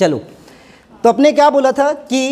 चलो, तो अपने क्या बोला था कि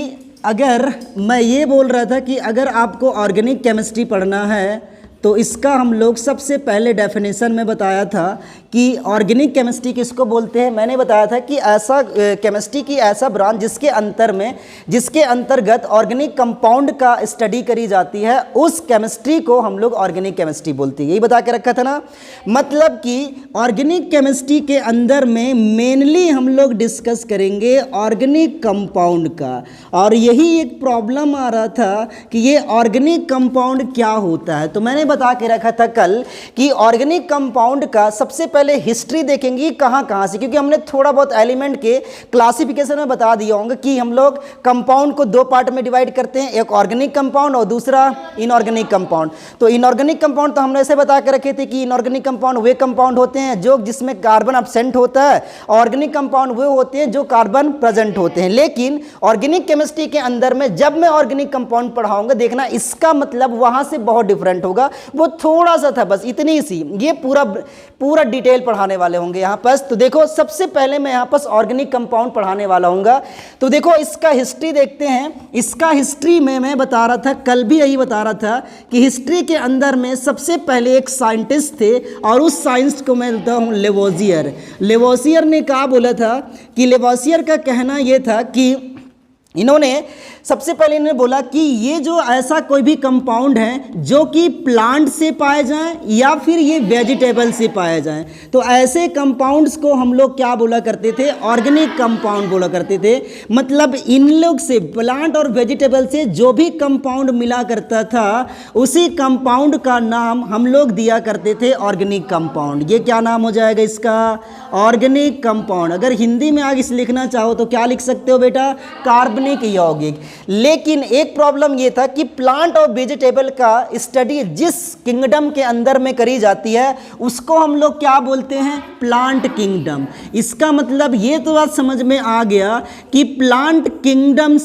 अगर मैं ये बोल रहा था कि अगर आपको ऑर्गेनिक केमिस्ट्री पढ़ना है तो इसका हम लोग सबसे पहले डेफिनेशन में बताया था कि ऑर्गेनिक केमिस्ट्री किसको बोलते हैं। मैंने बताया था कि ऐसा केमिस्ट्री की ऐसा ब्रांच जिसके अंतर्गत ऑर्गेनिक कंपाउंड का स्टडी करी जाती है, उस केमिस्ट्री को हम लोग ऑर्गेनिक केमिस्ट्री बोलते हैं। यही बता के रखा था ना। मतलब कि ऑर्गेनिक केमिस्ट्री के अंदर में मेनली हम लोग डिस्कस करेंगे ऑर्गेनिक कंपाउंड का, और यही एक प्रॉब्लम आ रहा था कि ये ऑर्गेनिक कंपाउंड क्या होता है। तो मैंने बता के रखा था कल कि ऑर्गेनिक कंपाउंड का सबसे पहले हिस्ट्री देखेंगे कहाँ से, क्योंकि हमने थोड़ा बहुत एलिमेंट के क्लासिफिकेशन में बता दिया होंगे कि हम लोग कंपाउंड को दो पार्ट में डिवाइड करते हैं, एक ऑर्गेनिक कंपाउंड और दूसरा इनऑर्गेनिक कंपाउंड। तो इनऑर्गेनिक कंपाउंड तो हमने ऐसे बता के रखे थे कि इनऑर्गेनिक कंपाउंड वे कंपाउंड होते हैं जो जिसमें कार्बन एब्सेंट होता है, ऑर्गेनिक कंपाउंड वो होते हैं जो कार्बन प्रेजेंट होते हैं। लेकिन ऑर्गेनिक केमिस्ट्री के अंदर में जब मैं ऑर्गेनिक कंपाउंड पढ़ाऊंगा, देखना इसका मतलब वहां से बहुत डिफरेंट होगा। वो थोड़ा सा था, बस इतनी सी, ये पूरा डिटेल पढ़ाने वाले होंगे यहाँ पर। तो देखो, सबसे पहले मैं यहाँ पर ऑर्गेनिक कंपाउंड पढ़ाने वाला हूँगा। तो देखो, इसका हिस्ट्री देखते हैं। इसका हिस्ट्री में मैं बता रहा था, कल भी यही बता रहा था कि हिस्ट्री के अंदर में सबसे पहले एक साइंटिस्ट थे और उस साइंस को मैं बोलता हूँ लेवोजियर। लेवोजियर ने कहा बोला था कि लेवोजियर का कहना यह था कि इन्होंने सबसे पहले इन्होंने बोला कि ये जो ऐसा कोई भी कंपाउंड है जो कि प्लांट से पाए जाएं या फिर ये वेजिटेबल से पाए जाएं, तो ऐसे कंपाउंड्स को हम लोग क्या बोला करते थे, ऑर्गेनिक कंपाउंड बोला करते थे। मतलब इन लोग से, प्लांट और वेजिटेबल से जो भी कंपाउंड मिला करता था, उसी कंपाउंड का नाम हम लोग दिया करते थे ऑर्गेनिक कंपाउंड। ये क्या नाम हो जाएगा इसका, ऑर्गेनिक कंपाउंड। अगर हिंदी में आगे लिखना चाहो तो क्या लिख सकते हो बेटा, कार्बनिक यौगिक। लेकिन एक प्रॉब्लम यह था कि प्लांट और वेजिटेबल का स्टडी जिस किंगडम के अंदर में करी जाती है उसको हम लोग क्या बोलते हैं, प्लांट किंगडम। इसका मतलब ये तो बात समझ में आ गया कि प्लांट किंगडम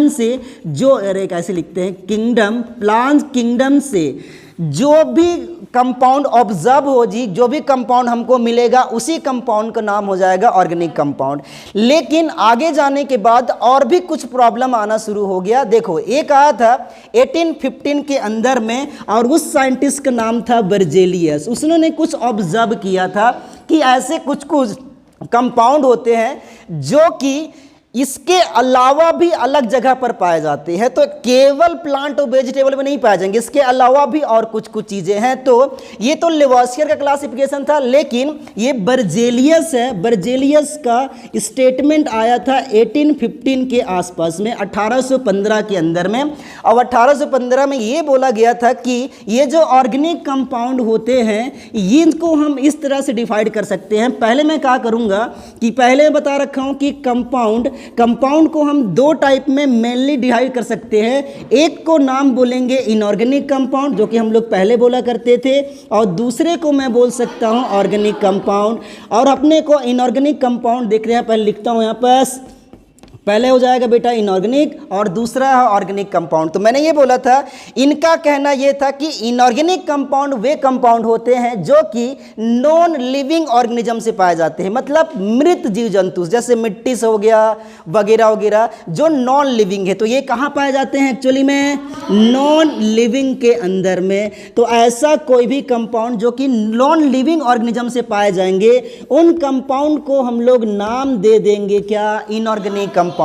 से जो, अरे कैसे लिखते हैं, किंगडम, प्लांट किंगडम से जो भी कंपाउंड ऑब्जर्व हो जी, जो भी कंपाउंड हमको मिलेगा उसी कंपाउंड का नाम हो जाएगा ऑर्गेनिक कंपाउंड। लेकिन आगे जाने के बाद और भी कुछ प्रॉब्लम आना शुरू हो गया। देखो, एक आया था 1815 के अंदर में, और उस साइंटिस्ट का नाम था बर्जेलियस। उसने कुछ ऑब्जर्व किया था कि ऐसे कुछ कंपाउंड होते हैं जो कि इसके अलावा भी अलग जगह पर पाए जाते हैं। तो केवल प्लांट और वेजिटेबल में नहीं पाए जाएंगे, इसके अलावा भी और कुछ चीजें हैं। तो ये तो लेवोसियर का क्लासिफिकेशन था, लेकिन ये बर्जेलियस है। बर्जेलियस का स्टेटमेंट आया था 1815 के आसपास में, 1815 के अंदर में। और 1815 में ये बोला गया था कि ये जो ऑर्गेनिक कंपाउंड होते हैं इनको हम इस तरह से डिवाइड कर सकते हैं। पहले मैं क्या करूंगा कि पहले बता रखा हूं कि कंपाउंड को हम दो टाइप में मेनली डिवाइड कर सकते हैं। एक को नाम बोलेंगे इनऑर्गेनिक कंपाउंड, जो कि हम लोग पहले बोला करते थे, और दूसरे को मैं बोल सकता हूं ऑर्गेनिक कंपाउंड। और अपने को इनऑर्गेनिक कंपाउंड देख रहे हैं, पहले लिखता हूं यहां पर, पहले हो जाएगा बेटा इनऑर्गेनिक और दूसरा है ऑर्गेनिक कंपाउंड। तो मैंने ये बोला था, इनका कहना ये था कि इनऑर्गेनिक कंपाउंड वे कंपाउंड होते हैं जो कि नॉन लिविंग ऑर्गेनिज्म से पाए जाते हैं। मतलब मृत जीव जंतु, जैसे मिट्टी से हो गया वगैरह वगैरह, जो नॉन लिविंग है। तो ये कहाँ पाए जाते हैं एक्चुअली में, नॉन लिविंग के अंदर में। तो ऐसा कोई भी कंपाउंड जो कि नॉन लिविंग ऑर्गेनिज्म से पाए जाएंगे, उन कंपाउंड को हम लोग नाम दे देंगे क्या, इनऑर्गेनिक कंपाउंड।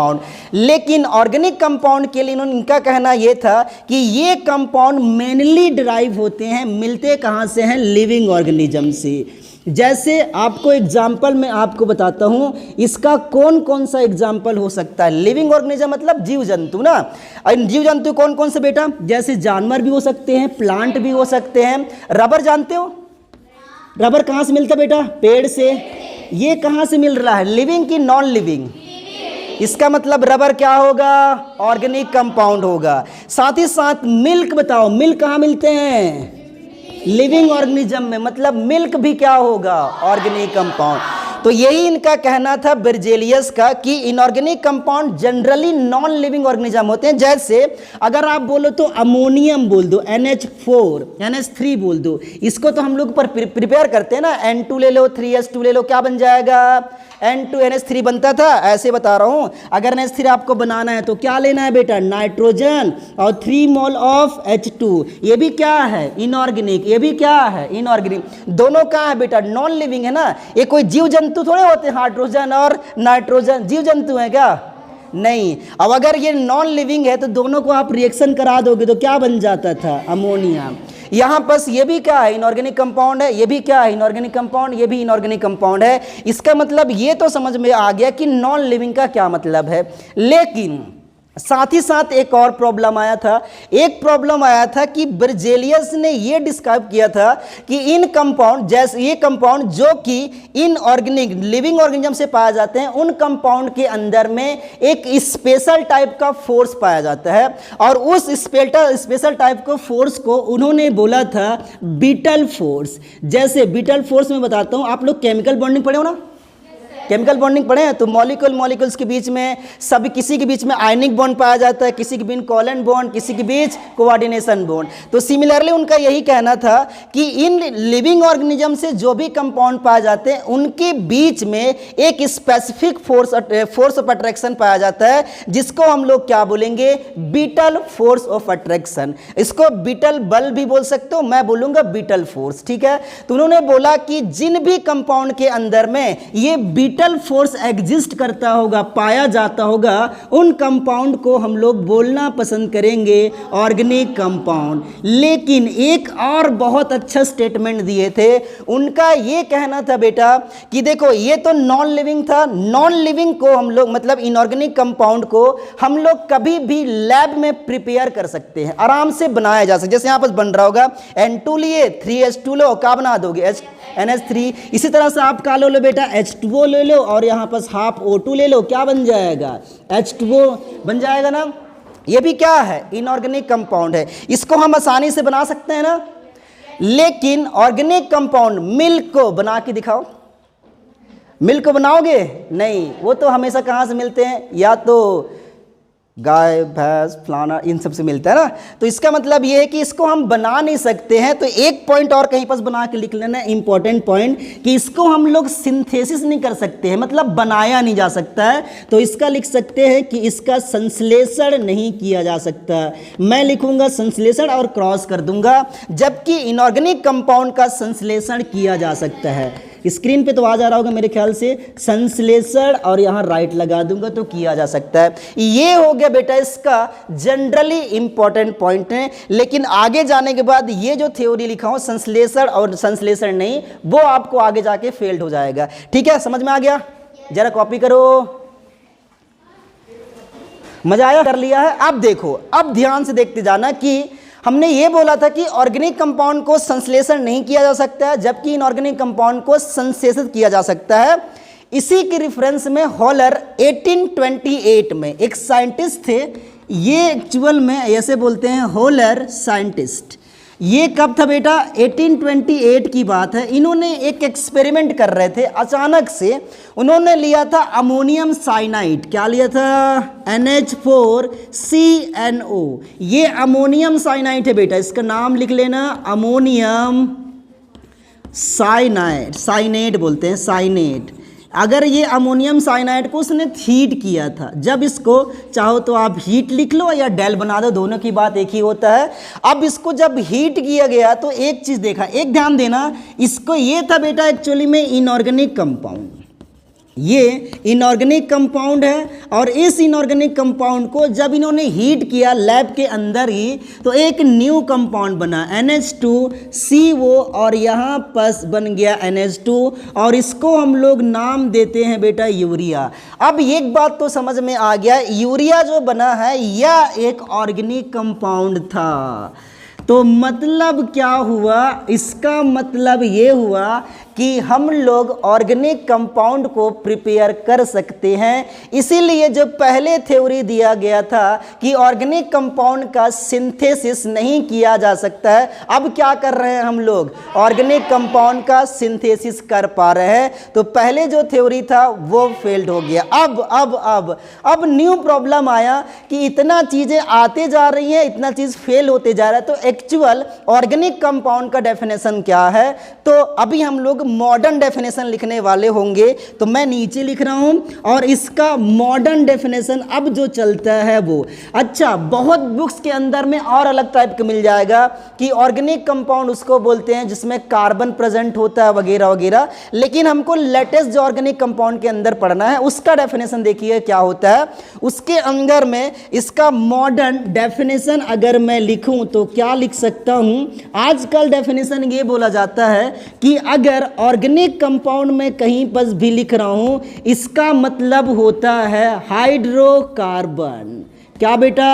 लेकिन ऑर्गेनिक कंपाउंड के लिए इनका कहना यह था कि ये कंपाउंड मेनली डिराइव होते हैं, मिलते कहां से हैं, लिविंग ऑर्गेनिज्म से। जैसे आपको एग्जाम्पल में आपको बताता हूं, इसका कौन कौन सा एग्जाम्पल हो सकता है। लिविंग ऑर्गेनिज्म मतलब जीव जंतु ना। जीव जंतु कौन कौन से बेटा, जैसे जानवर भी हो सकते हैं, प्लांट भी हो सकते हैं। रबर जानते हो, रबर कहां से मिलता है बेटा, पेड़ से। ये कहां से मिल रहा है, लिविंग की नॉन लिविंग। इसका मतलब रबर क्या होगा, ऑर्गेनिक कंपाउंड होगा। साथ ही साथ मिल्क बताओ, मिल्क कहाँ मिलते हैं, लिविंग ऑर्गेनिज्म में। मतलब मिल्क भी क्या होगा, ऑर्गेनिक कंपाउंड। तो यही इनका कहना था बर्जेलियस का कि inorganic compound generally non living organism होते हैं। जैसे अगर आप बोलो तो अमोनियम बोल दो, NH4 NH3 बोल दो। इसको तो हम लोग पर प्रिपेयर करते हैं ना, N2 ले लो, 3S2 ले लो, क्या बन जाएगा, N2NH3 बनता था, ऐसे बता रहा हूँ। अगर NH3 आपको बनाना है तो क्या लेना है बेटा, नाइट्रोजन और 3 मोल ऑफ H2। ये भी क्या है, इनऑर्गेनिक, ये भी क्या है, इनऑर्गेनिक। दोनों क्या है बेटा, नॉन लिविंग है ना। ये कोई जीव जंतु थोड़े होते हैं, हाइड्रोजन और नाइट्रोजन जीव जंतु है क्या, नहीं। अब अगर ये नॉन लिविंग है तो दोनों को आप रिएक्शन करा दोगे तो क्या बन जाता था, अमोनिया। यहाँ बस ये भी क्या है, इनऑर्गेनिक कंपाउंड है, ये भी क्या है, इनऑर्गेनिक कंपाउंड, ये भी इनऑर्गेनिक कंपाउंड है। इसका मतलब ये तो समझ में आ गया कि नॉन लिविंग का क्या मतलब है। लेकिन साथ ही साथ एक और प्रॉब्लम आया था, एक प्रॉब्लम आया था कि बेrzelius ने ये डिस्क्राइब किया था कि इन कंपाउंड, जैसे ये कंपाउंड जो कि इनऑर्गेनिक लिविंग ऑर्गेनिज्म से पाए जाते हैं, उन कंपाउंड के अंदर में एक स्पेशल टाइप का फोर्स पाया जाता है। और उस स्पेशल टाइप का फोर्स को उन्होंने बोला था बीटल फोर्स। जैसे बीटल फोर्स में बताता हूं, आप लोग केमिकल बॉन्डिंग पढ़े हो ना, केमिकल बॉन्डिंग पढ़े हैं तो मॉलिक्यूल्स के बीच में सभी, किसी के बीच में आयनिक बॉन्ड पाया जाता है, किसी के बीच कोवेलेंट बॉन्ड, किसी के बीच कोऑर्डिनेशन बॉन्ड। तो सिमिलरली उनका यही कहना था कि इन लिविंग ऑर्गेनिज्म से जो भी कंपाउंड पाए जाते हैं उनके बीच में एक स्पेसिफिक फोर्स ऑफ अट्रैक्शन पाया जाता है, जिसको हम लोग क्या बोलेंगे, बीटल फोर्स ऑफ अट्रैक्शन। इसको बीटल बल भी बोल सकते हो, मैं बोलूंगा बीटल फोर्स, ठीक है। तो उन्होंने बोला कि जिन भी कंपाउंड के अंदर में ये बीटल फोर्स एग्जिस्ट करता होगा, पाया जाता होगा, उन कंपाउंड को हम लोग बोलना पसंद करेंगे ऑर्गेनिक कंपाउंड। लेकिन एक और बहुत अच्छा स्टेटमेंट दिए थे, उनका ये कहना था बेटा कि देखो ये तो नॉन लिविंग था, नॉन लिविंग को हम लोग मतलब इनऑर्गेनिक कंपाउंड को हम लोग कभी भी लैब में प्रिपेयर कर सकते हैं, आराम से बनाया जा सकता है। जैसे यहाँ पर बन रहा होगा N2 लिए 3H2 लो, क्या बना दोगे, NH3। इसी तरह से आप क्या लो बेटा, H2O ले लो और यहाँ पर हाफ O2 ले लो, क्या बन जाएगा, H2O बन जाएगा ना। ये भी क्या है, इनऑर्गेनिक कंपाउंड है, इसको हम आसानी से बना सकते हैं ना। लेकिन ऑर्गेनिक कंपाउंड, मिल्क को बना के दिखाओ, मिल्क को बनाओगे, नहीं, वो तो हमेशा कहाँ से मिलते हैं, या तो गाय भैंस फलाना इन सब से मिलता है ना। तो इसका मतलब ये है कि इसको हम बना नहीं सकते हैं। तो एक पॉइंट और कहीं पर बना के लिख लेना, इंपॉर्टेंट पॉइंट, कि इसको हम लोग सिंथेसिस नहीं कर सकते हैं, मतलब बनाया नहीं जा सकता है। तो इसका लिख सकते हैं कि इसका संश्लेषण नहीं किया जा सकता। मैं लिखूंगा संश्लेषण और क्रॉस कर दूंगा, जबकि इनऑर्गेनिक कंपाउंड का संश्लेषण किया जा सकता है। स्क्रीन पे तो आ जा रहा होगा मेरे ख्याल से, संश्लेषण और यहाँ राइट लगा दूंगा तो किया जा सकता है। ये हो गया बेटा इसका जनरली इंपॉर्टेंट पॉइंट है। लेकिन आगे जाने के बाद ये जो थ्योरी लिखा हूं संश्लेषण और संश्लेषण नहीं, वो आपको आगे जाके फेल्ड हो जाएगा। ठीक है, समझ में आ गया, जरा कॉपी करो, मजा आया, कर लिया है। अब देखो, अब ध्यान से देखते जाना कि हमने ये बोला था कि ऑर्गेनिक कंपाउंड को संश्लेषण नहीं किया जा सकता है, जबकि इनऑर्गेनिक कंपाउंड को संश्लेषित किया जा सकता है। इसी के रेफरेंस में हॉलर 1828 में एक साइंटिस्ट थे, ये एक्चुअल में ऐसे बोलते हैं हॉलर साइंटिस्ट। ये कब था बेटा, 1828 की बात है। इन्होंने एक एक्सपेरिमेंट कर रहे थे, अचानक से उन्होंने लिया था अमोनियम साइनाइड, क्या लिया था, NH4CNO। ये अमोनियम साइनाइड है बेटा, इसका नाम लिख लेना, अमोनियम साइनाइड, साइनेट बोलते हैं, साइनेट। अगर ये अमोनियम साइनाइड को उसने हीट किया था, जब इसको चाहो तो आप हीट लिख लो या डेल बना दो, दोनों की बात एक ही होता है। अब इसको जब हीट किया गया तो एक चीज़ देखा, एक ध्यान देना, इसको ये था बेटा एक्चुअली में इनऑर्गेनिक कंपाउंड, ये इनऑर्गेनिक कंपाउंड है। और इस इनऑर्गेनिक कंपाउंड को जब इन्होंने हीट किया लैब के अंदर ही, तो एक न्यू कंपाउंड बना NH2CO और यहाँ पर बन गया NH2, और इसको हम लोग नाम देते हैं बेटा यूरिया। अब एक बात तो समझ में आ गया, यूरिया जो बना है यह एक ऑर्गेनिक कंपाउंड था। तो मतलब क्या हुआ, इसका मतलब ये हुआ कि हम लोग ऑर्गेनिक कंपाउंड को प्रिपेयर कर सकते हैं। इसीलिए जो पहले थ्योरी दिया गया था कि ऑर्गेनिक कंपाउंड का सिंथेसिस नहीं किया जा सकता है, अब क्या कर रहे हैं हम लोग, ऑर्गेनिक कंपाउंड का सिंथेसिस कर पा रहे हैं। तो पहले जो थ्योरी था वो फेल्ड हो गया। अब न्यू प्रॉब्लम आया कि इतना चीज़ें आते जा रही हैं, इतना चीज़ फेल होते जा रहा है, तो एक्चुअल ऑर्गेनिक कंपाउंड का डेफिनेशन क्या है। तो अभी हम लोग लोग मॉडर्न डेफिनेशन लिखने वाले होंगे, तो मैं नीचे लिख रहा हूं और इसका मॉडर्न डेफिनेशन अब जो चलता है वो। अच्छा, बहुत बुक्स के अंदर में और अलग टाइप का मिल जाएगा कि ऑर्गेनिक कंपाउंड उसको बोलते हैं जिसमें कार्बन प्रेजेंट होता है वगैरह वगैरह, लेकिन हमको लेटेस्ट जो ऑर्गेनिक कंपाउंड के अंदर पढ़ना है उसका डेफिनेशन देखिए क्या होता है। उसके अंदर में इसका मॉडर्न डेफिनेशन अगर मैं लिखूं तो क्या लिख सकता हूं। आजकल डेफिनेशन ये बोला जाता है कि अगर ऑर्गेनिक कंपाउंड में कहीं पर भी लिख रहा हूं, इसका मतलब होता है हाइड्रोकार्बन। क्या बेटा?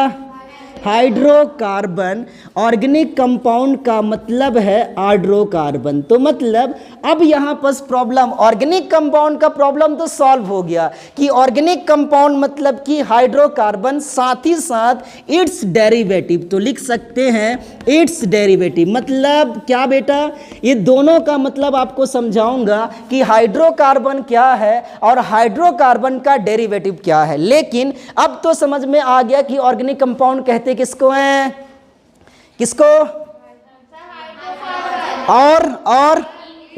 हाइड्रोकार्बन। ऑर्गेनिक कंपाउंड का मतलब है हाइड्रोकार्बन। तो मतलब अब यहां पर प्रॉब्लम, ऑर्गेनिक कंपाउंड का प्रॉब्लम तो सॉल्व हो गया कि ऑर्गेनिक कंपाउंड मतलब कि हाइड्रोकार्बन, साथ ही साथ इट्स डेरिवेटिव। तो लिख सकते हैं इट्स डेरिवेटिव। मतलब क्या बेटा? ये दोनों का मतलब आपको समझाऊंगा कि हाइड्रोकार्बन क्या है और हाइड्रोकार्बन का डेरिवेटिव क्या है। लेकिन अब तो समझ में आ गया कि ऑर्गेनिक कंपाउंड कहते किसको हैं? किसको? और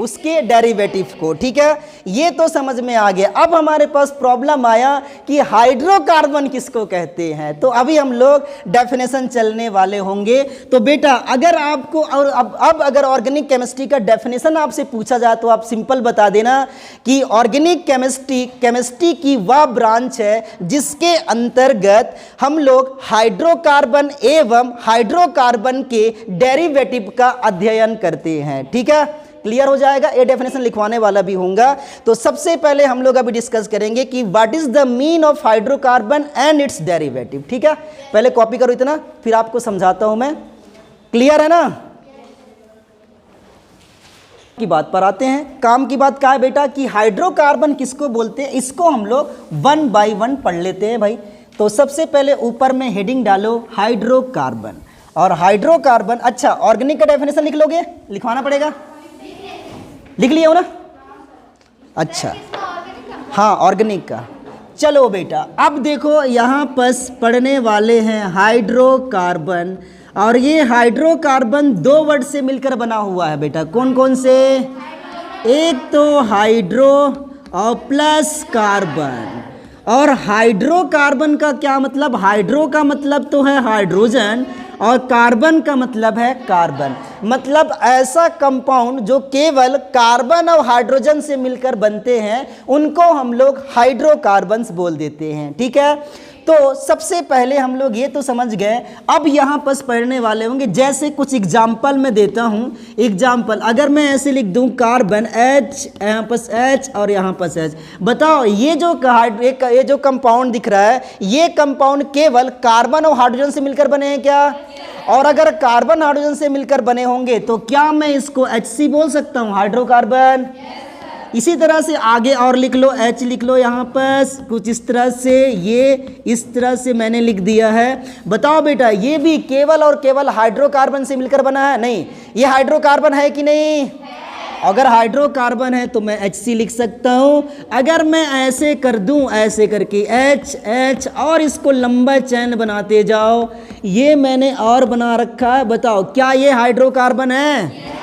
उसके डेरिवेटिव को। ठीक है, ये तो समझ में आ गया। अब हमारे पास प्रॉब्लम आया कि हाइड्रोकार्बन किसको कहते हैं, तो अभी हम लोग डेफिनेशन चलने वाले होंगे। तो बेटा अगर आपको और अब अगर ऑर्गेनिक केमिस्ट्री का डेफिनेशन आपसे पूछा जाए तो आप सिंपल बता देना कि ऑर्गेनिक केमिस्ट्री की वह ब्रांच है जिसके अंतर्गत हम लोग हाइड्रोकार्बन एवं हाइड्रोकार्बन के डेरिवेटिव का अध्ययन करते हैं। ठीक है, क्लियर हो जाएगा। ये डेफिनेशन लिखवाने वाला भी होगा। तो सबसे पहले हम लोग अभी डिस्कस करेंगे कि what is the mean of hydrocarbon and it's derivative. ठीक है, पहले कॉपी करो इतना, फिर आपको समझाता हूं मैं। क्लियर है ना? की बात पर आते हैं। काम की बात क्या है बेटा कि हाइड्रोकार्बन किसको बोलते हैं, इसको हम लोग 1 बाय 1 पढ़ लेते हैं भाई। तो सबसे पहले ऊपर में हेडिंग डालो हाइड्रोकार्बन। और हाइड्रोकार्बन, अच्छा ऑर्गेनिक का डेफिनेशन लिख लोगे? लिखवाना पड़ेगा? लिख लिया हो ना? अच्छा, हाँ ऑर्गेनिक का। चलो बेटा अब देखो यहाँ पर पढ़ने वाले हैं हाइड्रोकार्बन, और ये हाइड्रोकार्बन 2 वर्ड से मिलकर बना हुआ है बेटा। कौन कौन से? एक तो हाइड्रो और प्लस कार्बन। और हाइड्रोकार्बन का क्या मतलब? हाइड्रो का मतलब तो है हाइड्रोजन और कार्बन का मतलब है कार्बन। मतलब ऐसा कंपाउंड जो केवल कार्बन और हाइड्रोजन से मिलकर बनते हैं उनको हम लोग हाइड्रोकार्बन्स बोल देते हैं। ठीक है, तो सबसे पहले हम लोग ये तो समझ गए। अब यहाँ पर पढ़ने वाले होंगे, जैसे कुछ एग्जाम्पल मैं देता हूँ। एग्जाम्पल अगर मैं ऐसे लिख दूँ कार्बन H, यहाँ पर H और यहाँ पर H, बताओ ये जो कंपाउंड दिख रहा है ये कंपाउंड केवल कार्बन और हाइड्रोजन से मिलकर बने हैं क्या? और अगर कार्बन हाइड्रोजन से मिलकर बने होंगे तो क्या मैं इसको HC बोल सकता हूँ, हाइड्रोकार्बन? इसी तरह से आगे और लिख लो, H लिख लो यहाँ पर कुछ इस तरह से, ये इस तरह से मैंने लिख दिया है। बताओ बेटा ये भी केवल और केवल हाइड्रोकार्बन से मिलकर बना है? नहीं, ये हाइड्रोकार्बन है कि नहीं? अगर हाइड्रोकार्बन है तो मैं HC लिख सकता हूँ। अगर मैं ऐसे कर दूँ, ऐसे करके H और इसको लंबा चैन बनाते जाओ, ये मैंने और बना रखा है। बताओ क्या ये हाइड्रोकार्बन है?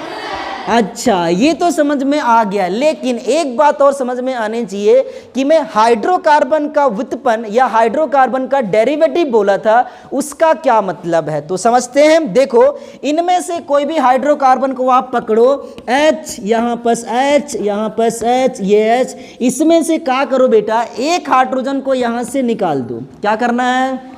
अच्छा, ये तो समझ में आ गया। लेकिन एक बात और समझ में आनी चाहिए कि मैं हाइड्रोकार्बन का व्युत्पन्न या हाइड्रोकार्बन का डेरिवेटिव बोला था, उसका क्या मतलब है। तो समझते हैं। देखो इनमें से कोई भी हाइड्रोकार्बन को आप पकड़ो, H यहाँ पर H, यहाँ पर H, ये H, इसमें से क्या करो बेटा, एक हाइड्रोजन को यहाँ से निकाल दो। क्या करना है?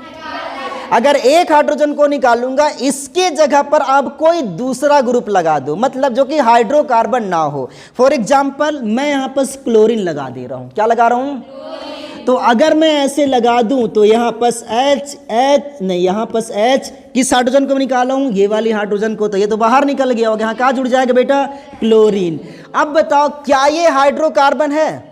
अगर एक हाइड्रोजन को निकालूंगा इसके जगह पर आप कोई दूसरा ग्रुप लगा दो, मतलब जो कि हाइड्रोकार्बन ना हो। फॉर एग्जांपल मैं यहाँ पर क्लोरीन लगा दे रहा हूँ। क्या लगा रहा हूँ? तो अगर मैं ऐसे लगा दूं तो यहाँ पर H नहीं, यहाँ पर H किस हाइड्रोजन को निकाला हूँ? ये वाली हाइड्रोजन को। तो ये तो बाहर निकल गया होगा, यहाँ क्या जुड़ जाएगा बेटा? क्लोरीन। अब बताओ क्या ये हाइड्रोकार्बन है?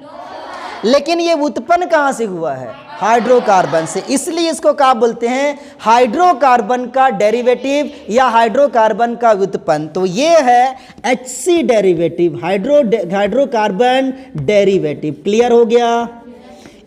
लेकिन ये उत्पन्न कहाँ से हुआ है? हाइड्रोकार्बन से। इसलिए इसको क्या बोलते हैं? हाइड्रोकार्बन का डेरिवेटिव या हाइड्रोकार्बन का व्युत्पन्न। तो ये है HC derivative, hydrocarbon derivative. Clear हो गया?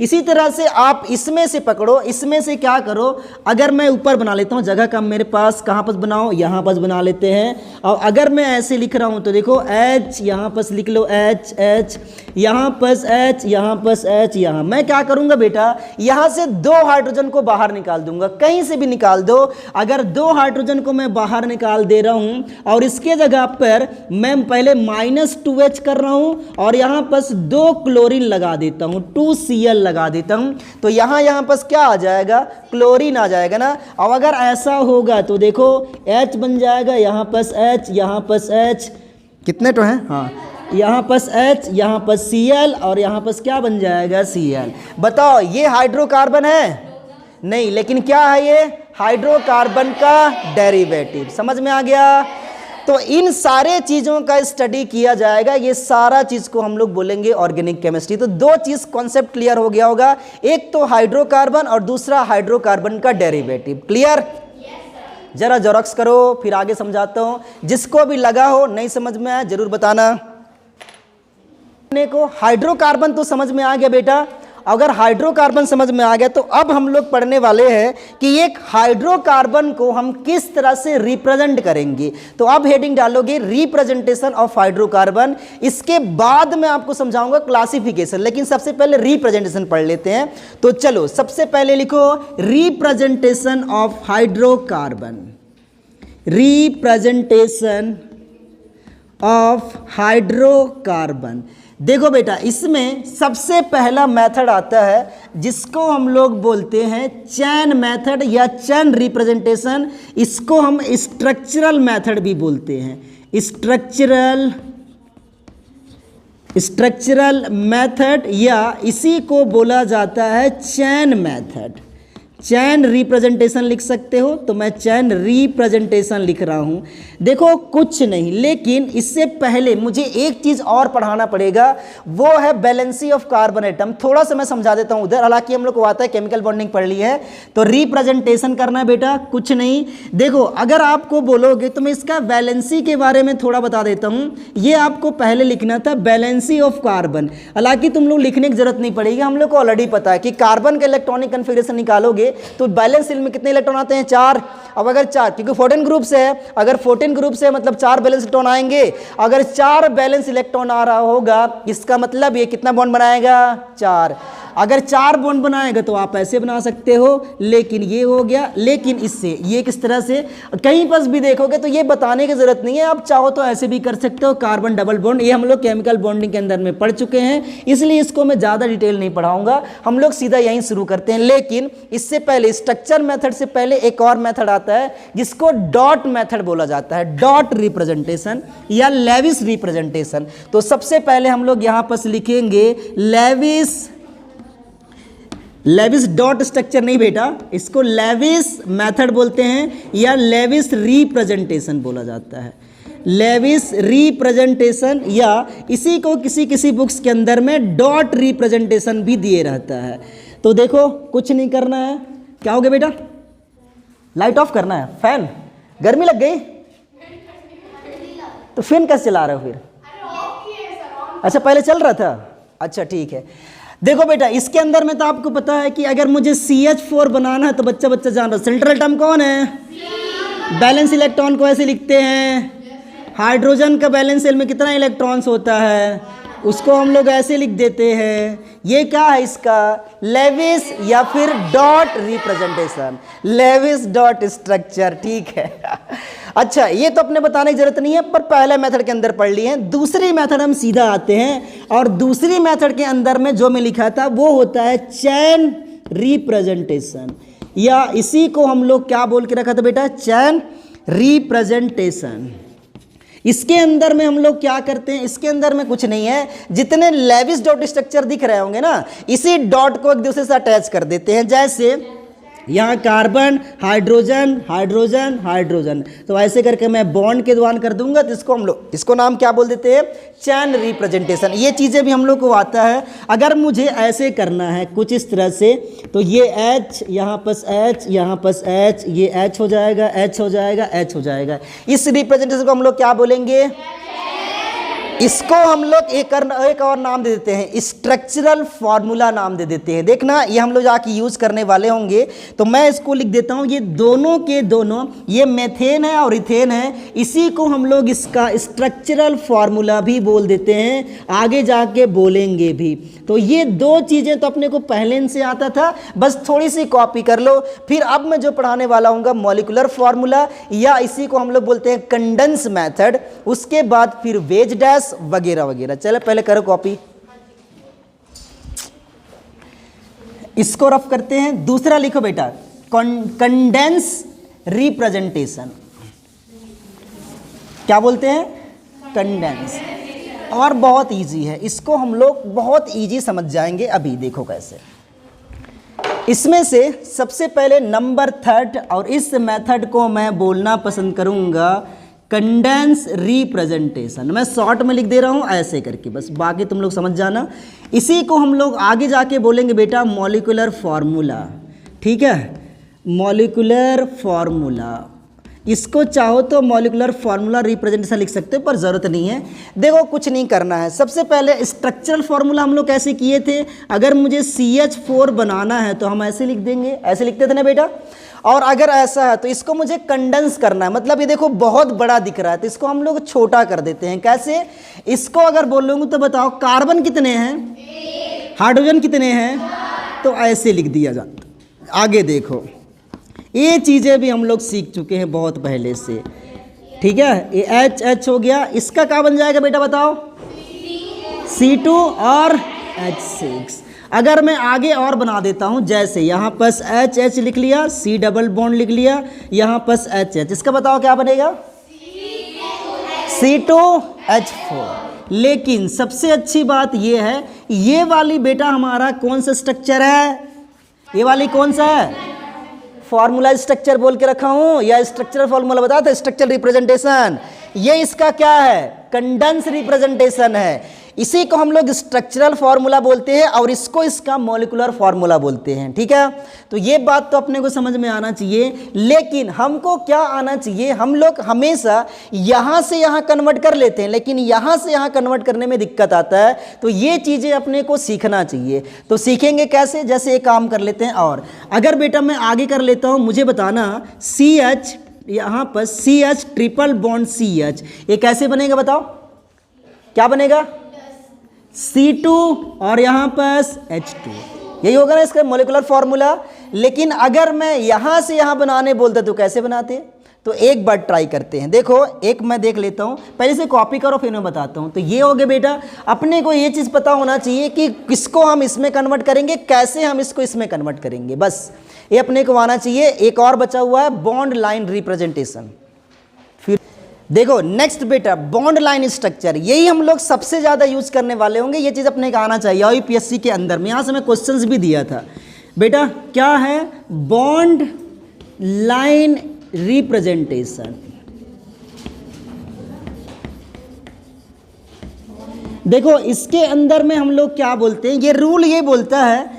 इसी तरह से आप इसमें से पकड़ो, इसमें से क्या करो, अगर मैं ऊपर बना लेता हूँ, जगह कम मेरे पास, कहाँ पर बनाओ, यहाँ पर बना लेते हैं। और अगर मैं ऐसे लिख रहा हूँ तो देखो H, यहाँ पर लिख लो H, H, यहाँ पर H, यहाँ पर H, यहाँ मैं क्या करूँगा बेटा, यहाँ से 2 हाइड्रोजन को बाहर निकाल दूंगा, कहीं से भी निकाल दो। अगर 2 हाइड्रोजन को मैं बाहर निकाल दे रहा हूँ और इसके जगह पर मैं पहले -2H कर रहा हूँ और यहाँ पर 2 क्लोरीन लगा देता हूँ, 2Cl लगा देता हूँ, तो यहाँ पर क्या आ जाएगा, क्लोरीन आ जाएगा ना। और अगर ऐसा होगा तो देखो H बन जाएगा, यहाँ पर H, यहाँ पर H, कितने तो हैं, हाँ, यहाँ पर H, यहाँ पर Cl और यहाँ पर क्या बन जाएगा, Cl। बताओ ये हाइड्रोकार्बन है नहीं, लेकिन क्या है ये, हाइड्रोकार्बन का डेरिवेटिव। समझ में आ गया। तो इन सारे चीज़ों का स्टडी किया जाएगा, ये सारा चीज़ को हम लोग बोलेंगे ऑर्गेनिक केमिस्ट्री। तो 2 चीज़ कॉन्सेप्ट क्लियर हो गया होगा, एक तो हाइड्रोकार्बन और दूसरा हाइड्रोकार्बन का डेरिवेटिव। क्लियर? जरा जेरॉक्स करो, फिर आगे समझाता हूँ। जिसको भी लगा हो नहीं समझ में आया जरूर बताना। को हाइड्रोकार्बन तो समझ में आ गया बेटा। अगर हाइड्रोकार्बन समझ में आ गया तो अब हम लोग पढ़ने वाले हैं कि एक हाइड्रोकार्बन को हम किस तरह से रिप्रेजेंट करेंगे। तो अब हेडिंग डालोगे रिप्रेजेंटेशन ऑफ हाइड्रोकार्बन। इसके बाद मैं आपको समझाऊंगा क्लासिफिकेशन, लेकिन सबसे पहले रिप्रेजेंटेशन पढ़ लेते हैं। तो चलो सबसे पहले लिखो representation of hydrocarbon. Representation of hydrocarbon. देखो बेटा, इसमें सबसे पहला मेथड आता है जिसको हम लोग बोलते हैं चैन मेथड या चैन रिप्रेजेंटेशन। इसको हम स्ट्रक्चरल मेथड भी बोलते हैं, स्ट्रक्चरल मेथड, या इसी को बोला जाता है चैन मेथड। चैन रिप्रेजेंटेशन लिख सकते हो, तो मैं चैन रिप्रेजेंटेशन लिख रहा हूँ। देखो कुछ नहीं, लेकिन इससे पहले मुझे एक चीज़ और पढ़ाना पड़ेगा, वो है बैलेंसी ऑफ कार्बन एटम। थोड़ा सा मैं समझा देता हूँ उधर, हालांकि हम लोग को आता है, केमिकल बॉन्डिंग पढ़ ली है। तो रिप्रेजेंटेशन करना है बेटा, कुछ नहीं। देखो अगर आपको बोलोगे तो मैं इसका बैलेंसी के बारे में थोड़ा बता देता हूँ। ये आपको पहले लिखना था बैलेंसी ऑफ कार्बन, हालांकि तुम लोग लिखने की जरूरत नहीं पड़ेगी, हम लोग को ऑलरेडी पता है कि कार्बन का इलेक्ट्रॉनिक कन्फिगरेशन निकालोगे तो बैलेंस शेल में कितने इलेक्ट्रॉन आते हैं, 4। अब अगर 4, क्योंकि 14 ग्रुप से है, अगर 14 ग्रुप से मतलब 4 बैलेंस इलेक्ट्रॉन आएंगे। अगर 4 बैलेंस इलेक्ट्रॉन आ रहा होगा, इसका मतलब ये कितना बॉन्ड बनाएगा, 4। अगर 4 बॉन्ड बनाएगा तो आप ऐसे बना सकते हो, लेकिन ये हो गया। लेकिन इससे ये किस तरह से, कहीं पर भी देखोगे तो ये बताने की जरूरत नहीं है, आप चाहो तो ऐसे भी कर सकते हो। कार्बन डबल बॉन्ड, ये हम लोग केमिकल बॉन्डिंग के अंदर में पढ़ चुके हैं, इसलिए इसको मैं ज़्यादा डिटेल नहीं पढ़ाऊंगा, हम लोग सीधा यहीं शुरू करते हैं। लेकिन इससे पहले स्ट्रक्चर मेथड से पहले एक और मेथड आता है जिसको डॉट मेथड बोला जाता है, डॉट रिप्रेजेंटेशन या लेविस रिप्रेजेंटेशन। तो सबसे पहले हम लोग यहाँ पर लिखेंगे लेविस डॉट स्ट्रक्चर नहीं बेटा, इसको लेविस मेथड बोलते हैं या लेविस रिप्रेजेंटेशन बोला जाता है। लेविस रिप्रेजेंटेशन, या इसी को किसी बुक्स के अंदर में डॉट रिप्रेजेंटेशन भी दिए रहता है। तो देखो कुछ नहीं करना है, क्या हो गया बेटा, लाइट ऑफ करना है, फैन, गर्मी लग गई तो फैन कैसे चला रहे हो फिर? अच्छा पहले चल रहा था, अच्छा ठीक है। देखो बेटा इसके अंदर में तो आपको पता है कि अगर मुझे CH4 बनाना है तो बच्चा जान रहा, सेंट्रल एटम कौन है, बैलेंस इलेक्ट्रॉन को ऐसे लिखते हैं। हाइड्रोजन का बैलेंस शेल में कितना इलेक्ट्रॉन्स होता है, उसको हम लोग ऐसे लिख देते हैं। ये क्या है इसका, लेविस या फिर dot representation, Lewis dot structure, ठीक है। अच्छा ये तो अपने बताने की जरूरत नहीं है, पर पहले मेथड के अंदर पढ़ लिए हैं। दूसरी मेथड हम सीधा आते हैं, और दूसरी मेथड के अंदर में जो मैं लिखा था वो होता है चैन रिप्रेजेंटेशन, या इसी को हम लोग क्या बोल के रखा था बेटा, चैन रिप्रेजेंटेशन। इसके अंदर में हम लोग क्या करते हैं, इसके अंदर में कुछ नहीं है, जितने लेविस डॉट स्ट्रक्चर दिख रहे होंगे ना, इसी डॉट को एक दूसरे से अटैच कर देते हैं। जैसे यहाँ कार्बन, हाइड्रोजन, हाइड्रोजन, हाइड्रोजन, तो ऐसे करके मैं बॉन्ड के द्वारा कर दूंगा। तो इसको हम लोग, इसको नाम क्या बोल देते हैं, चैन रिप्रेजेंटेशन। ये चीज़ें भी हम लोग को आता है। अगर मुझे ऐसे करना है कुछ इस तरह से, तो ये H, यहाँ पर H, यहाँ पर H, ये H हो जाएगा, H हो जाएगा, H हो जाएगा। इस रिप्रेजेंटेशन को हम लोग क्या बोलेंगे, इसको हम लोग एक और नाम दे देते हैं, स्ट्रक्चरल फॉर्मूला नाम दे देते हैं। देखना ये हम लोग जाके यूज करने वाले होंगे, तो मैं इसको लिख देता हूं, ये दोनों के दोनों, ये मेथेन है और इथेन है, इसी को हम लोग इसका स्ट्रक्चरल फॉर्मूला भी बोल देते हैं, आगे जाके बोलेंगे भी। तो ये दो चीजें तो अपने को पहले से आता था, बस थोड़ी सी कॉपी कर लो। फिर अब मैं जो पढ़ाने वाला हूँ मॉलिक्यूलर फॉर्मूला, या इसी को हम लोग बोलते हैं कंडेंस मेथड, उसके बाद फिर वेज डैश वगैरह वगैरह। चलो पहले करो कॉपी, इसको रफ करते हैं। दूसरा लिखो बेटा, कंडेंस रिप्रेजेंटेशन, क्या बोलते हैं, कंडेंस। और बहुत इजी है, इसको हम लोग बहुत इजी समझ जाएंगे। अभी देखो कैसे, इसमें से सबसे पहले नंबर 3, और इस मेथड को मैं बोलना पसंद करूंगा कंडेंस रिप्रेजेंटेशन। मैं शॉर्ट में लिख दे रहा हूं ऐसे करके, बस बाकी तुम लोग समझ जाना। इसी को हम लोग आगे जाके बोलेंगे बेटा मॉलिक्यूलर फॉर्मूला, ठीक है, मॉलिक्यूलर फॉर्मूला। इसको चाहो तो मॉलिक्यूलर फार्मूला रिप्रेजेंटेशन लिख सकते हो, पर ज़रूरत नहीं है। देखो कुछ नहीं करना है, सबसे पहले स्ट्रक्चरल फार्मूला हम लोग कैसे किए थे, अगर मुझे CH4 बनाना है तो हम ऐसे लिख देंगे, ऐसे लिखते थे ना बेटा। और अगर ऐसा है तो इसको मुझे कंडेंस करना है, मतलब ये देखो बहुत बड़ा दिख रहा है, तो इसको हम लोग छोटा कर देते हैं। कैसे, इसको अगर बोलूँगा तो बताओ कार्बन कितने हैं, हाइड्रोजन कितने हैं, तो ऐसे लिख दिया जाता। आगे देखो, ये चीज़ें भी हम लोग सीख चुके हैं बहुत पहले से, ठीक है। ये H हो गया, इसका क्या बन जाएगा बेटा बताओ, C2 और H6। अगर मैं आगे और बना देता हूँ, जैसे यहाँ पर H लिख लिया, C डबल बॉन्ड लिख लिया, यहाँ पर H, इसका बताओ क्या बनेगा, C2H4। लेकिन सबसे अच्छी बात ये है, ये वाली बेटा हमारा कौन सा स्ट्रक्चर है, ये वाली कौन सा है, फॉर्मूला स्ट्रक्चर बोल के रखा हूं, या स्ट्रक्चरल फॉर्मूला बता था, स्ट्रक्चरल रिप्रेजेंटेशन। ये इसका क्या है, कंडेंस रिप्रेजेंटेशन है। इसी को हम लोग स्ट्रक्चरल फार्मूला बोलते हैं, और इसको इसका मॉलिक्यूलर फार्मूला बोलते हैं, ठीक है। तो ये बात तो अपने को समझ में आना चाहिए। लेकिन हमको क्या आना चाहिए, हम लोग हमेशा यहाँ से यहाँ कन्वर्ट कर लेते हैं, लेकिन यहाँ से यहाँ कन्वर्ट करने में दिक्कत आता है। तो ये चीज़ें अपने को सीखना चाहिए। तो सीखेंगे कैसे, जैसे एक काम कर लेते हैं। और अगर बेटा मैं आगे कर लेता हूँ, मुझे बताना CH, यहाँ पर CH ट्रिपल बॉन्ड CH, ये कैसे बनेगा बताओ, क्या बनेगा, C2 और यहाँ पर H2, यही होगा ना इसका मॉलिक्यूलर फार्मूला। लेकिन अगर मैं यहाँ से यहाँ बनाने बोलता तो कैसे बनाते, तो एक बार ट्राई करते हैं। देखो एक मैं देख लेता हूँ, पहले से कॉपी करो फिर मैं बताता हूँ। तो ये हो गया बेटा, अपने को ये चीज़ पता होना चाहिए कि किसको हम इसमें कन्वर्ट करेंगे, कैसे हम इसको इसमें कन्वर्ट करेंगे, बस ये अपने को आना चाहिए। एक और बचा हुआ है बॉन्ड लाइन रिप्रेजेंटेशन। फिर देखो नेक्स्ट बेटा बॉन्ड लाइन स्ट्रक्चर, यही हम लोग सबसे ज़्यादा यूज करने वाले होंगे। ये चीज़ अपने को आना चाहिए। यूपीएससी के अंदर में यहाँ से मैं क्वेश्चंस भी दिया था बेटा, क्या है बॉन्ड लाइन रिप्रेजेंटेशन। देखो इसके अंदर में हम लोग क्या बोलते हैं, ये रूल ये बोलता है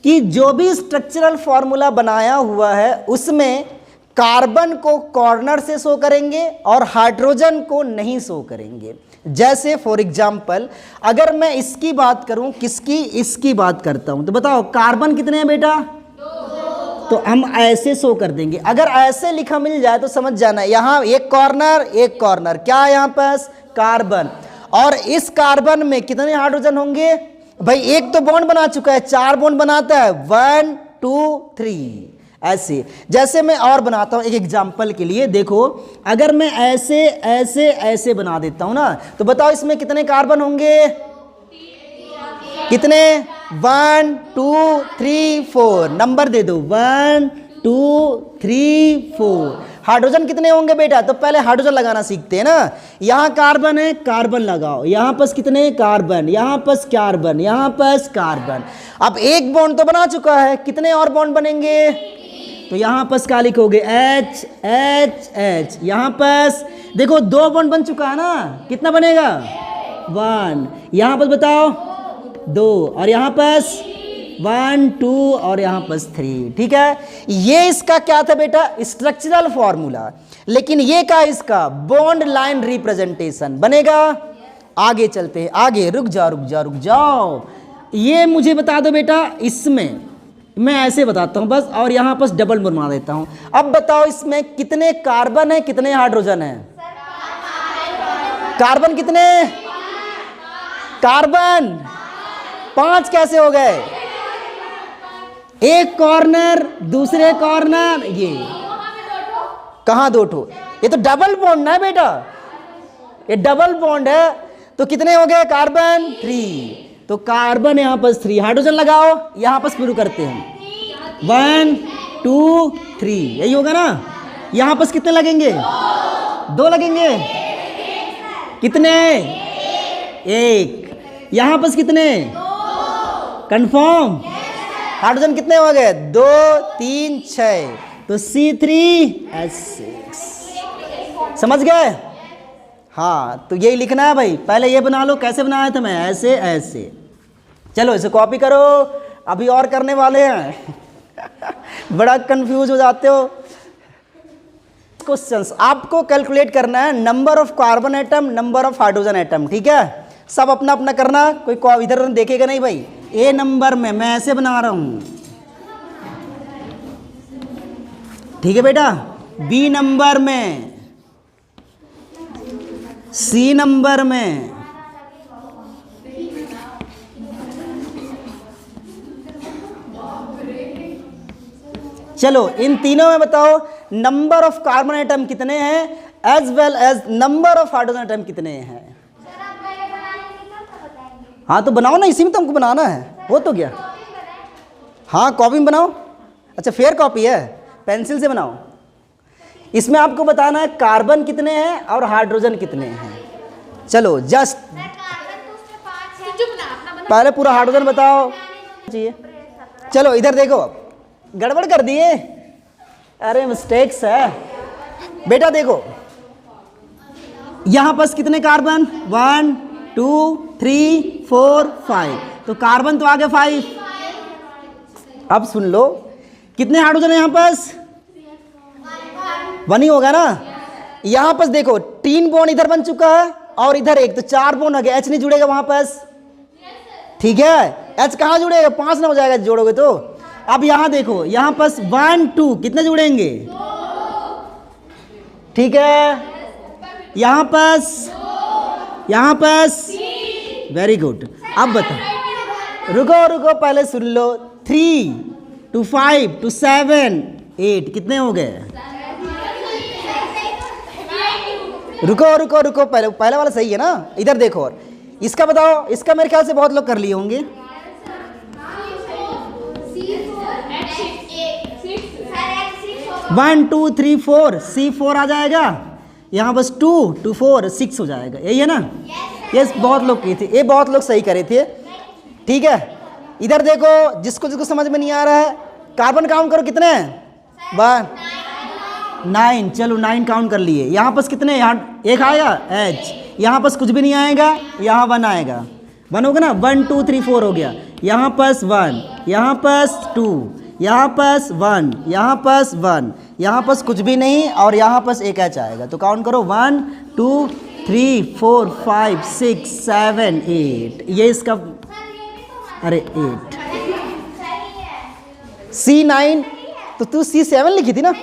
कि जो भी स्ट्रक्चरल फॉर्मूला बनाया हुआ है उसमें कार्बन को कॉर्नर से शो करेंगे और हाइड्रोजन को नहीं शो करेंगे। जैसे फॉर एग्जांपल अगर मैं इसकी बात करूं, किसकी, इसकी बात करता हूं, तो बताओ कार्बन कितने हैं बेटा, तो हम ऐसे शो कर देंगे। अगर ऐसे लिखा मिल जाए तो समझ जाना यहाँ एक कॉर्नर एक कॉर्नर, क्या यहाँ पास कार्बन, और इस कार्बन में कितने हाइड्रोजन होंगे भाई, एक तो बॉन्ड बना चुका है, 4 बॉन्ड बनाता है, 1 2 3 ऐसे। जैसे मैं और बनाता हूं एक एग्जांपल के लिए, देखो अगर मैं ऐसे ऐसे ऐसे बना देता हूं ना, तो बताओ इसमें कितने कार्बन होंगे, कितने, 1 2 3 4, नंबर दे दो 1 2 3 4। हाइड्रोजन कितने होंगे बेटा, तो पहले हाइड्रोजन लगाना सीखते हैं ना। यहाँ कार्बन है, कार्बन लगाओ, यहाँ पर कितने कार्बन, यहाँ पर कार्बन, यहाँ पर कार्बन। अब एक बॉन्ड तो बना चुका है, कितने और बॉन्ड बनेंगे, तो यहाँ पर क्या लिखोगे H H H। यहाँ पर देखो 2 बॉन्ड बन चुका है ना, कितना बनेगा 1, यहाँ पर बताओ 2, और यहाँ पर 1 2 और यहाँ पर 3, ठीक है। ये इसका क्या था बेटा, स्ट्रक्चरल फॉर्मूला। लेकिन ये क्या इसका बॉन्ड लाइन रिप्रेजेंटेशन बनेगा। आगे चलते हैं, आगे। रुक जाओ रुक जाओ रुक जाओ, ये मुझे बता दो बेटा, इसमें मैं ऐसे बताता हूँ बस, और यहाँ पर डबल बनवा देता हूँ। अब बताओ इसमें कितने कार्बन है, कितने हाइड्रोजन है? कार्बन कितने? कार्बन 5 कैसे हो गए? एक कॉर्नर, दूसरे कॉर्नर, ये कहाँ 2 ठो? ये तो डबल बॉन्ड है बेटा, ये डबल बॉन्ड है। तो कितने हो गए? कार्बन 3। तो कार्बन यहाँ पर 3, हाइड्रोजन लगाओ, यहाँ पर शुरू करते हैं 1 2 3, यही होगा ना। यहाँ पर कितने लगेंगे? 2 लगेंगे। कितने? 1। यहाँ पर कितने? कंफर्म? हाइड्रोजन कितने हो गए? 2 3 6, तो C3H6। समझ गए? हाँ, तो यही लिखना है भाई। पहले ये बना लो, कैसे बनाया था मैं? ऐसे ऐसे। चलो इसे कॉपी करो, अभी और करने वाले हैं। बड़ा कंफ्यूज हो जाते हो। क्वेश्चंस आपको कैलकुलेट करना है, number of carbon atom, number of hydrogen atom, ठीक है? सब अपना अपना करना, कोई इधर देखेगा नहीं भाई। ए नंबर में मैं ऐसे बना रहा हूं, ठीक है बेटा? बी नंबर में, सी नंबर में, चलो इन तीनों में बताओ नंबर ऑफ कार्बन एटम कितने हैं, as well as number of hydrogen atom कितने हैं। हाँ तो बनाओ ना, इसी में तो हमको बनाना है। वो तो क्या, हाँ कॉपी में बनाओ। अच्छा फेयर कॉपी है, पेंसिल से बनाओ। इसमें आपको बताना है कार्बन कितने हैं और हाइड्रोजन कितने हैं। चलो जस्ट पहले पूरा हाइड्रोजन बताओ चाहिए। चलो इधर देखो, गड़बड़ कर दिए, अरे मिस्टेक्स है बेटा। देखो यहां पर कितने कार्बन? 1 2 3 4 5, तो कार्बन तो आ गए 5। अब सुन लो, कितने हाइड्रोजन है यहाँ पास? 1 ही होगा ना। यहाँ पास देखो 3 बॉन्ड इधर बन चुका है और इधर 1, तो 4 बॉन्ड आ गया। H नहीं जुड़ेगा वहां पास, ठीक है? H कहाँ जुड़ेगा? 5 ना हो जाएगा जोड़ोगे तो। अब यहाँ देखो, यहाँ पास 1 2 कितने जुड़ेंगे? ठीक है। यहाँ पास वेरी गुड। अब बताओ, रुको रुको पहले सुन लो। 3 2 5 2 7 8 कितने हो गए? रुको रुको रुको, पहले वाला सही है ना। इधर देखो, और इसका बताओ। इसका मेरे ख्याल से बहुत लोग कर लिए होंगे। 1 2 3 4, C4 आ जाएगा। यहाँ बस 2 2 4 6 हो जाएगा, यही है ना? यस, बहुत लोग किए थे ये, बहुत लोग सही करे थे, ठीक है? इधर देखो, जिसको जिसको समझ में नहीं आ रहा है, कार्बन काउंट करो कितने हैं? 9। चलो 9 काउंट कर लिए। यहाँ पर कितने? यहाँ 1 आएगा H, यहाँ पर कुछ भी नहीं आएगा, यहाँ 1 आएगा। 1 होगा ना। 1 2 3 4 हो गया। यहाँ पर 1, यहाँ पर 2, यहाँ पर 1, यहाँ पर 1, यहाँ पर कुछ भी नहीं, और यहाँ पर एक H आएगा। तो काउंट करो 1 2 3 4 5 6 7 8, ये इसका, अरे 8। C9, तो तू C7 लिखी थी ना।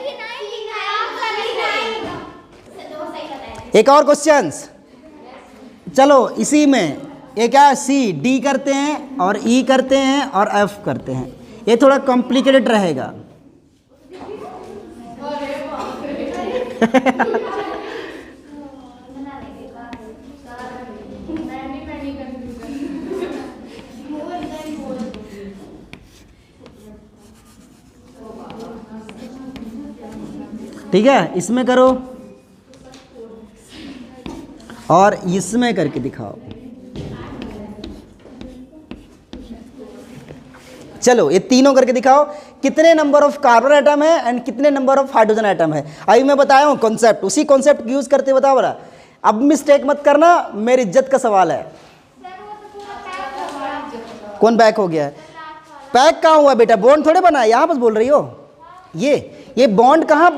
एक और क्वेश्चंस, चलो इसी में एक क्या, C D करते हैं और E करते हैं और F करते हैं। ये थोड़ा कॉम्प्लिकेटेड रहेगा। ठीक है, इसमें करो और इसमें करके दिखाओ। चलो ये तीनों करके दिखाओ, कितने नंबर ऑफ कार्बन एटम है एंड कितने नंबर ऑफ हाइड्रोजन एटम है। अभी मैं बताया हूँ कॉन्सेप्ट, उसी कॉन्सेप्ट यूज करते बताओ बड़ा। अब मिस्टेक मत करना, मेरी इज्जत का सवाल है। कौन पैक हो गया है? पैक कहाँ हुआ बेटा? बॉन्ड थोड़े बना है, यहाँ पर बोल रही हो। ये बॉन्ड कहाँ?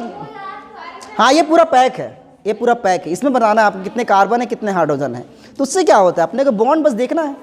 हाँ ये पूरा पैक है, ये पूरा पैक है। इसमें बनाना है आपको कितने कार्बन है कितने हाइड्रोजन है। तो उससे क्या होता है, अपने को बॉन्ड बस देखना है।